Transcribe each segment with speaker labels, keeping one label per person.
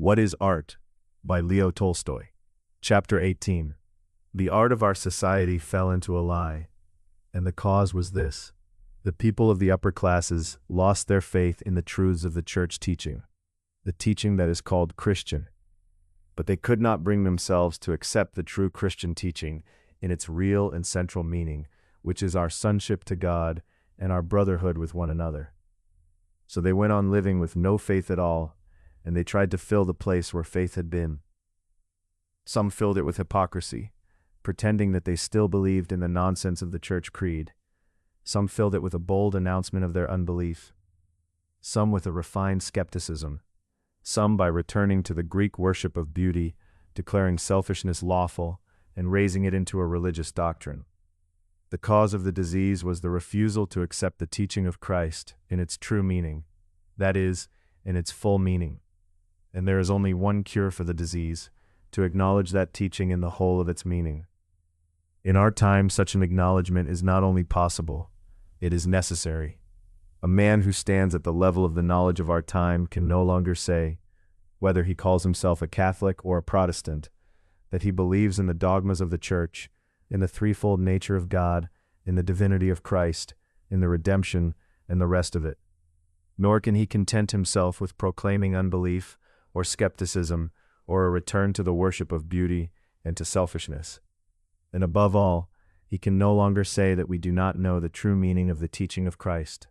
Speaker 1: What is Art? By Leo Tolstoy. Chapter 18. The art of our society fell into a lie, and the cause was this. The people of the upper classes lost their faith in the truths of the church teaching, the teaching that is called Christian. But they could not bring themselves to accept the true Christian teaching in its real and central meaning, which is our sonship to God and our brotherhood with one another. So they went on living with no faith at all, and they tried to fill the place where faith had been. Some filled it with hypocrisy, pretending that they still believed in the nonsense of the church creed. Some filled it with a bold announcement of their unbelief. Some with a refined skepticism. Some by returning to the Greek worship of beauty, declaring selfishness lawful, and raising it into a religious doctrine. The cause of the disease was the refusal to accept the teaching of Christ in its true meaning, that is, in its full meaning. And there is only one cure for the disease, to acknowledge that teaching in the whole of its meaning. In our time, such an acknowledgement is not only possible, it is necessary. A man who stands at the level of the knowledge of our time can no longer say, whether he calls himself a Catholic or a Protestant, that he believes in the dogmas of the Church, in the threefold nature of God, in the divinity of Christ, in the redemption, and the rest of it. Nor can he content himself with proclaiming unbelief, or skepticism, or a return to the worship of beauty and to selfishness. And above all, he can no longer say that we do not know the true meaning of the teaching of Christ.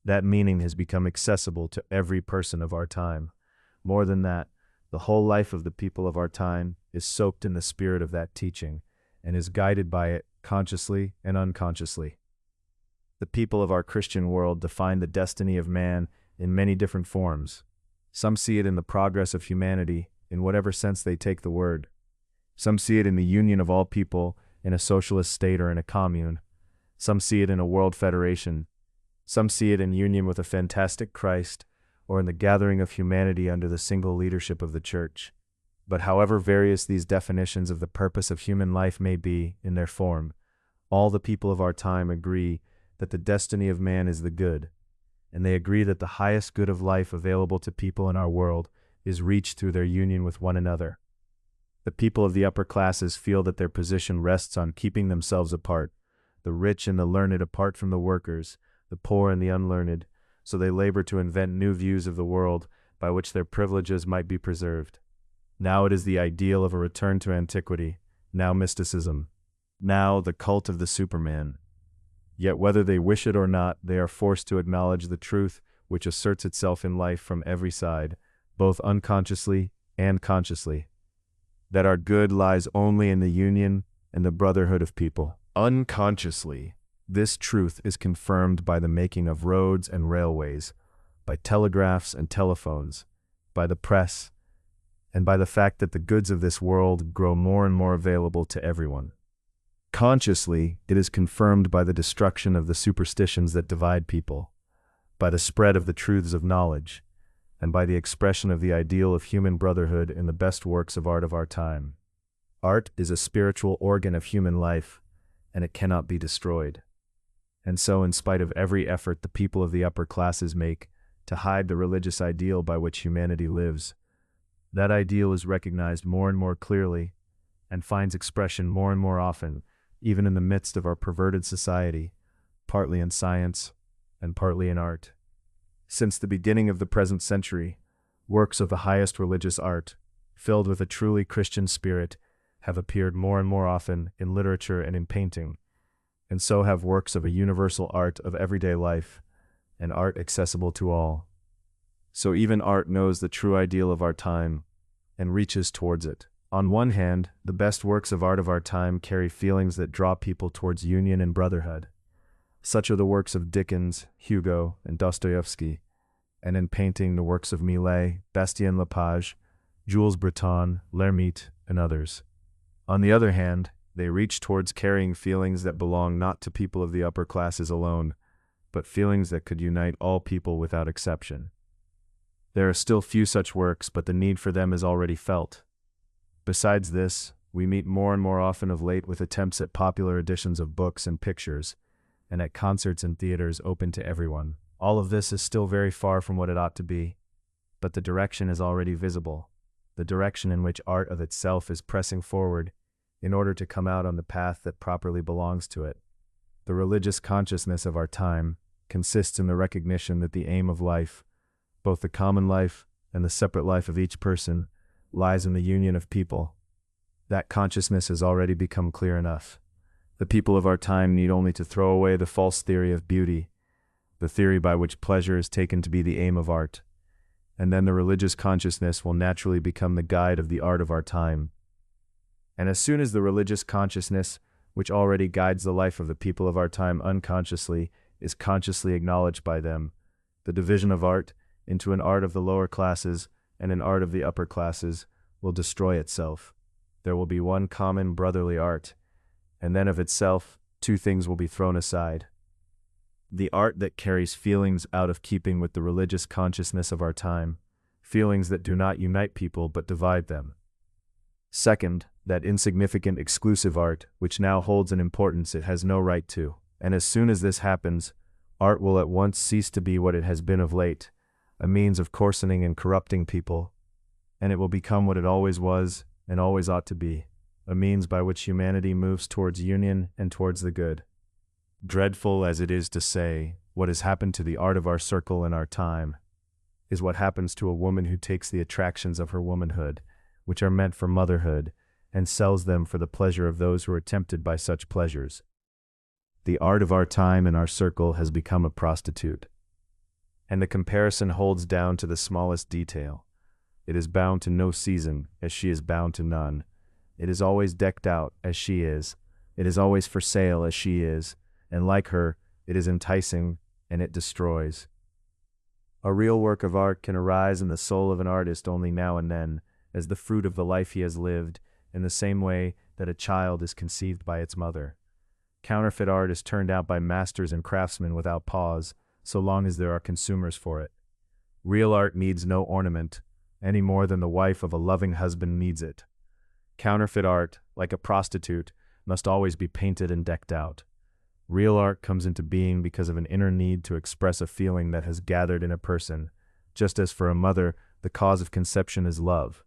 Speaker 1: That meaning has become accessible to every person of our time. More than that, the whole life of the people of our time is soaked in the spirit of that teaching, and is guided by it consciously and unconsciously. The people of our Christian world define the destiny of man in many different forms. Some see it in the progress of humanity, in whatever sense they take the word. Some see it in the union of all people in a socialist state or in a commune. Some see it in a world federation. Some see it in union with a fantastic Christ, or in the gathering of humanity under the single leadership of the Church. But however various these definitions of the purpose of human life may be in their form, all the people of our time agree that the destiny of man is the good, and they agree that the highest good of life available to people in our world is reached through their union with one another. The people of the upper classes feel that their position rests on keeping themselves apart, the rich and the learned apart from the workers, the poor and the unlearned, so they labor to invent new views of the world by which their privileges might be preserved. Now it is the ideal of a return to antiquity, now mysticism, now the cult of the Superman. Yet whether they wish it or not, they are forced to acknowledge the truth which asserts itself in life from every side, both unconsciously and consciously, that our good lies only in the union and the brotherhood of people. Unconsciously, this truth is confirmed by the making of roads and railways, by telegraphs and telephones, by the press, and by the fact that the goods of this world grow more and more available to everyone. Consciously, it is confirmed by the destruction of the superstitions that divide people, by the spread of the truths of knowledge, and by the expression of the ideal of human brotherhood in the best works of art of our time. Art is a spiritual organ of human life, and it cannot be destroyed. And so, in spite of every effort the people of the upper classes make to hide the religious ideal by which humanity lives, that ideal is recognized more and more clearly, and finds expression more and more often, even in the midst of our perverted society, partly in science and partly in art. Since the beginning of the present century, works of the highest religious art, filled with a truly Christian spirit, have appeared more and more often in literature and in painting, and so have works of a universal art of everyday life, and art accessible to all. So even art knows the true ideal of our time, and reaches towards it. On one hand, the best works of art of our time carry feelings that draw people towards union and brotherhood. Such are the works of Dickens, Hugo, and Dostoevsky, and in painting the works of Millet, Bastien Lepage, Jules Breton, L'Hermite, and others. On the other hand, they reach towards carrying feelings that belong not to people of the upper classes alone, but feelings that could unite all people without exception. There are still few such works, but the need for them is already felt. Besides this, we meet more and more often of late with attempts at popular editions of books and pictures, and at concerts and theaters open to everyone. All of this is still very far from what it ought to be, but the direction is already visible. the direction in which art of itself is pressing forward in order to come out on the path that properly belongs to it. The religious consciousness of our time consists in the recognition that the aim of life, both the common life and the separate life of each person, lies in the union of people. That consciousness has already become clear enough. The people of our time need only to throw away the false theory of beauty, the theory by which pleasure is taken to be the aim of art, and then the religious consciousness will naturally become the guide of the art of our time. And as soon as the religious consciousness, which already guides the life of the people of our time unconsciously, is consciously acknowledged by them, the division of art into an art of the lower classes and an art of the upper classes will destroy itself. There will be one common brotherly art, and then of itself, two things will be thrown aside. The art that carries feelings out of keeping with the religious consciousness of our time, feelings that do not unite people but divide them. Second, that insignificant exclusive art, which now holds an importance it has no right to. And as soon as this happens, art will at once cease to be what it has been of late, a means of coarsening and corrupting people, and it will become what it always was and always ought to be, a means by which humanity moves towards union and towards the good. Dreadful as it is to say, what has happened to the art of our circle and our time is what happens to a woman who takes the attractions of her womanhood, which are meant for motherhood, and sells them for the pleasure of those who are tempted by such pleasures. The art of our time and our circle has become a prostitute, and the comparison holds down to the smallest detail. It is bound to no season, as she is bound to none. It is always decked out, as she is. It is always for sale, as she is, and like her, it is enticing, and it destroys. A real work of art can arise in the soul of an artist only now and then, as the fruit of the life he has lived, in the same way that a child is conceived by its mother. Counterfeit art is turned out by masters and craftsmen without pause, so long as there are consumers for it. Real art needs no ornament, any more than the wife of a loving husband needs it. Counterfeit art, like a prostitute, must always be painted and decked out. Real art comes into being because of an inner need to express a feeling that has gathered in a person, just as for a mother, the cause of conception is love.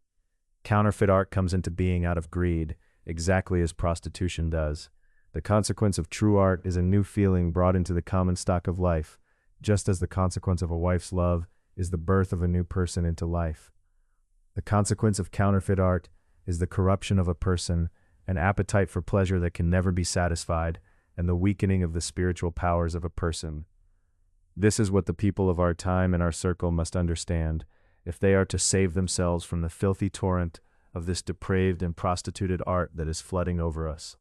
Speaker 1: Counterfeit art comes into being out of greed, exactly as prostitution does. The consequence of true art is a new feeling brought into the common stock of life, just as the consequence of a wife's love is the birth of a new person into life. The consequence of counterfeit art is the corruption of a person, an appetite for pleasure that can never be satisfied, and the weakening of the spiritual powers of a person. This is what the people of our time and our circle must understand, if they are to save themselves from the filthy torrent of this depraved and prostituted art that is flooding over us.